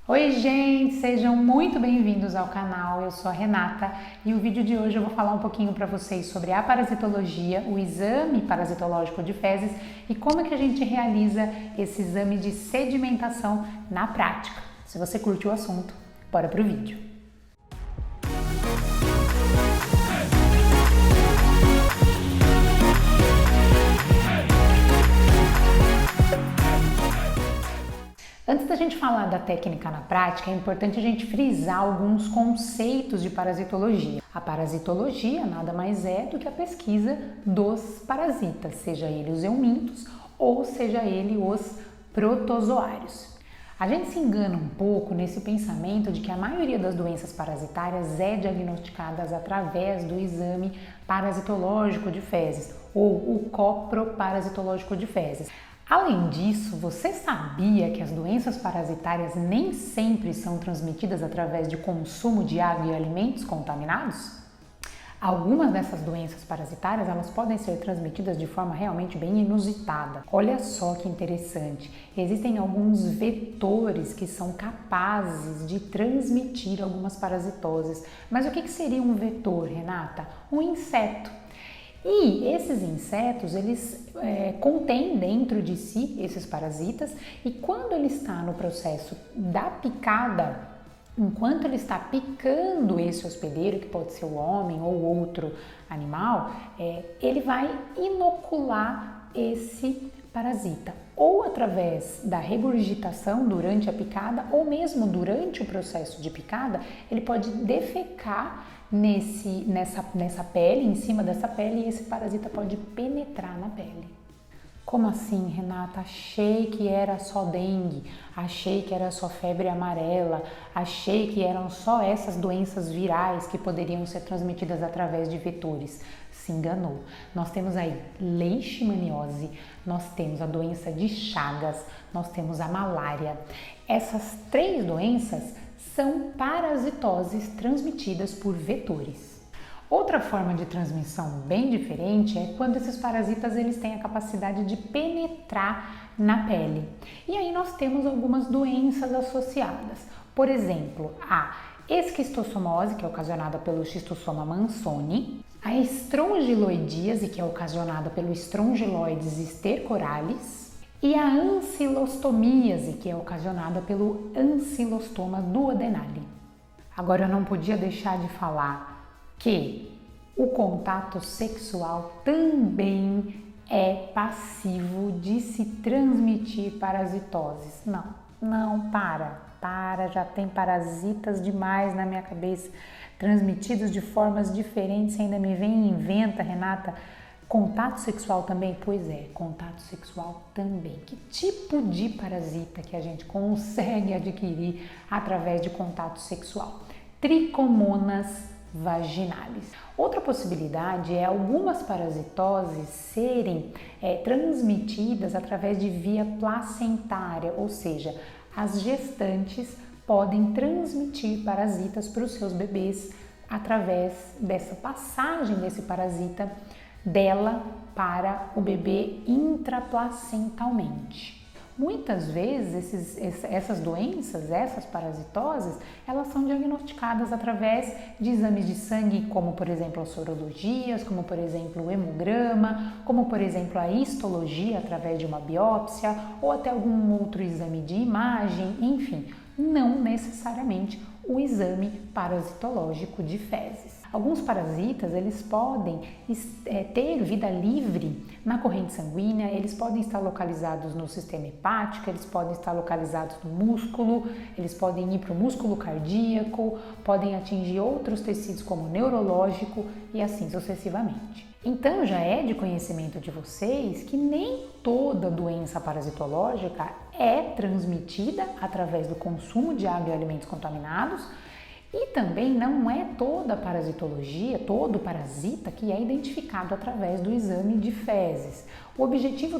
Oi gente, sejam muito bem-vindos ao canal, eu sou a Renata e o vídeo de hoje eu vou falar um pouquinho para vocês sobre a parasitologia, o exame parasitológico de fezes e como é que a gente realiza esse exame de sedimentação na prática. Se você curte o assunto, bora pro vídeo. Antes da gente falar da técnica na prática, é importante a gente frisar alguns conceitos de parasitologia. A parasitologia nada mais é do que a pesquisa dos parasitas, seja ele os eumintos ou seja ele os protozoários. A gente se engana um pouco nesse pensamento de que a maioria das doenças parasitárias é diagnosticada através do exame parasitológico de fezes ou o coproparasitológico de fezes. Além disso, você sabia que as doenças parasitárias nem sempre são transmitidas através de consumo de água e alimentos contaminados? Algumas dessas doenças parasitárias elas podem ser transmitidas de forma realmente bem inusitada. Olha só que interessante, existem alguns vetores que são capazes de transmitir algumas parasitoses. Mas o que seria um vetor, Renata? Um inseto. E esses insetos, eles contêm dentro de si esses parasitas e quando ele está no processo da picada, enquanto ele está picando esse hospedeiro, que pode ser o homem ou outro animal, ele vai inocular esse parasita, ou através da regurgitação durante a picada, ou mesmo durante o processo de picada, ele pode defecar nessa pele, em cima dessa pele, e esse parasita pode penetrar na pele. Como assim, Renata? Achei que era só dengue, achei que era só febre amarela, achei que eram só essas doenças virais que poderiam ser transmitidas através de vetores. Se enganou. Nós temos aí leishmaniose, nós temos a doença de Chagas, nós temos a malária. Essas três doenças são parasitoses transmitidas por vetores. Outra forma de transmissão bem diferente é quando esses parasitas eles têm a capacidade de penetrar na pele. E aí nós temos algumas doenças associadas. Por exemplo, a esquistossomose, que é ocasionada pelo Schistosoma mansoni, a estrongiloidíase, que é ocasionada pelo Strongyloides stercoralis, e a ancilostomíase, que é ocasionada pelo Ancylostoma duodenale. Agora eu não podia deixar de falar que o contato sexual também é passivo de se transmitir parasitoses. Não, para, já tem parasitas demais na minha cabeça, transmitidos de formas diferentes, ainda me vem e inventa, Renata. Contato sexual também? Pois é, contato sexual também. Que tipo de parasita que a gente consegue adquirir através de contato sexual? Trichomonas vaginalis. Outra possibilidade é algumas parasitoses serem transmitidas através de via placentária, ou seja, as gestantes podem transmitir parasitas para os seus bebês através dessa passagem desse parasita dela para o bebê intraplacentalmente. Muitas vezes essas doenças, essas parasitoses, elas são diagnosticadas através de exames de sangue, como por exemplo as sorologias, como por exemplo o hemograma, como por exemplo a histologia através de uma biópsia ou até algum outro exame de imagem, enfim, não necessariamente o exame parasitológico de fezes. Alguns parasitas, eles podem ter vida livre na corrente sanguínea, eles podem estar localizados no sistema hepático, eles podem estar localizados no músculo, eles podem ir para o músculo cardíaco, podem atingir outros tecidos como o neurológico e assim sucessivamente. Então já é de conhecimento de vocês que nem toda doença parasitológica é transmitida através do consumo de água e alimentos contaminados e também não é toda parasitologia, todo parasita que é identificado através do exame de fezes. O objetivo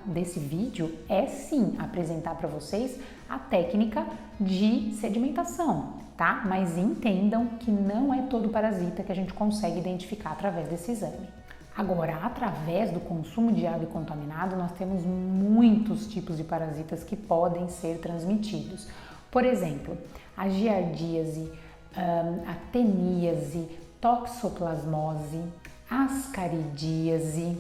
desse vídeo é sim apresentar para vocês a técnica de sedimentação, tá? Mas entendam que não é todo parasita que a gente consegue identificar através desse exame. Agora, através do consumo de água contaminada, nós temos muitos tipos de parasitas que podem ser transmitidos. Por exemplo, a giardíase, a teníase, toxoplasmose, ascaridíase.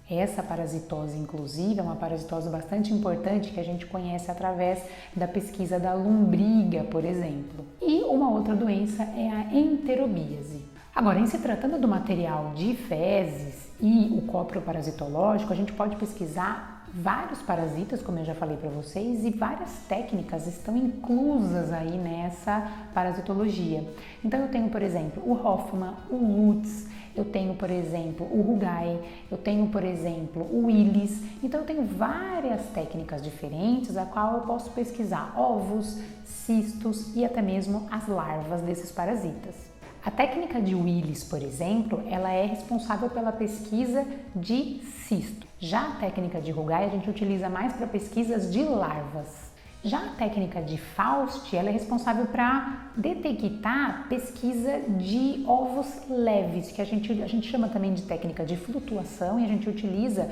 Essa parasitose, inclusive, é uma parasitose bastante importante que a gente conhece através da pesquisa da lombriga, por exemplo. E uma outra doença é a enterobíase. Agora, em se tratando do material de fezes e o cóprio parasitológico, a gente pode pesquisar vários parasitas, como eu já falei para vocês, e várias técnicas estão inclusas aí nessa parasitologia. Então eu tenho, por exemplo, o Hoffmann, o Lutz, eu tenho, por exemplo, o Rugai, eu tenho, por exemplo, o Willis. Então eu tenho várias técnicas diferentes a qual eu posso pesquisar ovos, cistos e até mesmo as larvas desses parasitas. A técnica de Willis, por exemplo, ela é responsável pela pesquisa de cisto. Já a técnica de Rugai a gente utiliza mais para pesquisas de larvas. Já a técnica de Faust, ela é responsável para detectar pesquisa de ovos leves, que a gente chama também de técnica de flutuação, e a gente utiliza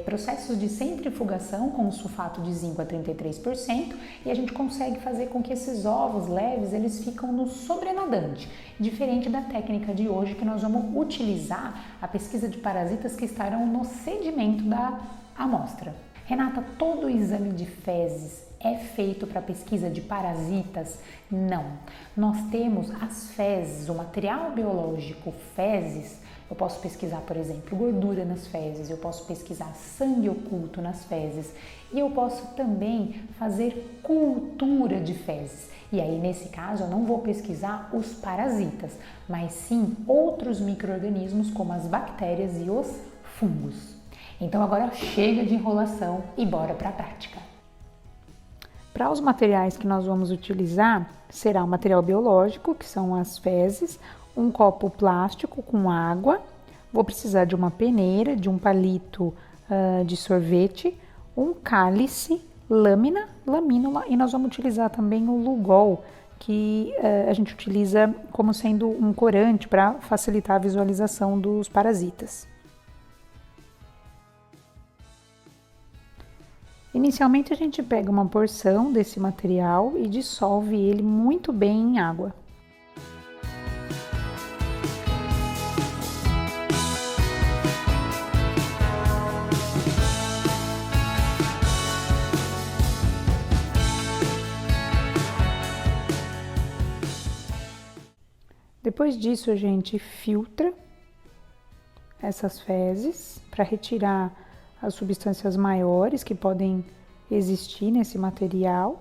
processos de centrifugação com sulfato de zinco a 33%, e a gente consegue fazer com que esses ovos leves eles ficam no sobrenadante, diferente da técnica de hoje que nós vamos utilizar a pesquisa de parasitas que estarão no sedimento da amostra. Renata, todo o exame de fezes é feito para pesquisa de parasitas? Não. Nós temos as fezes, o material biológico fezes. Eu posso pesquisar, por exemplo, gordura nas fezes, eu posso pesquisar sangue oculto nas fezes e eu posso também fazer cultura de fezes. E aí, nesse caso, eu não vou pesquisar os parasitas, mas sim outros micro-organismos como as bactérias e os fungos. Então agora chega de enrolação e bora para a prática. Para os materiais que nós vamos utilizar, será o material biológico, que são as fezes, um copo plástico com água, vou precisar de uma peneira, de um palito de sorvete, um cálice, lâmina, lamínula, e nós vamos utilizar também o Lugol, que a gente utiliza como sendo um corante para facilitar a visualização dos parasitas. Inicialmente a gente pega uma porção desse material e dissolve ele muito bem em água. Depois disso a gente filtra essas fezes para retirar as substâncias maiores que podem existir nesse material.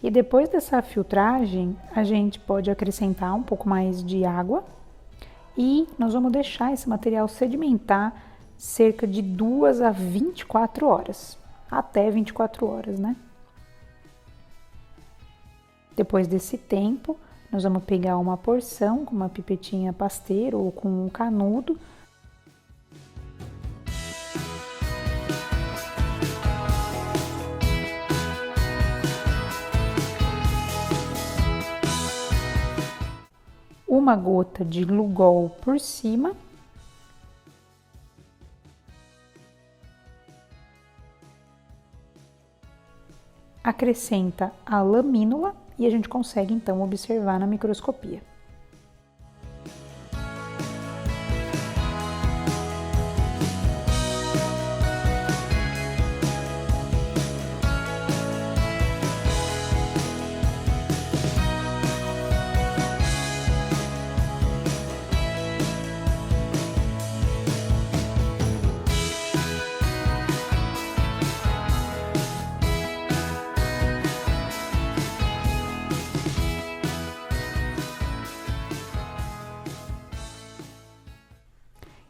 E depois dessa filtragem, a gente pode acrescentar um pouco mais de água e nós vamos deixar esse material sedimentar cerca de 2 a 24 horas, até 24 horas, né? Depois desse tempo, nós vamos pegar uma porção com uma pipetinha pasteiro ou com um canudo. Uma gota de Lugol por cima. Acrescenta a lamínula e a gente consegue então observar na microscopia.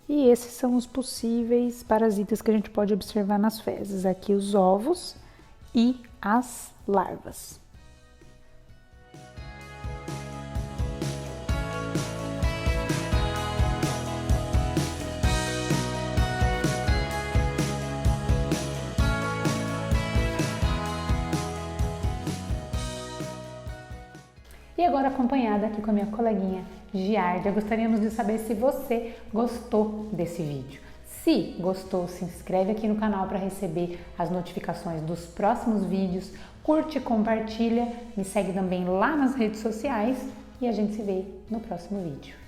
E esses são os possíveis parasitas que a gente pode observar nas fezes. Aqui os ovos e as larvas. E agora, acompanhada aqui com a minha coleguinha Giardia, gostaríamos de saber se você gostou desse vídeo. Se gostou, se inscreve aqui no canal para receber as notificações dos próximos vídeos, curte, compartilha, me segue também lá nas redes sociais e a gente se vê no próximo vídeo.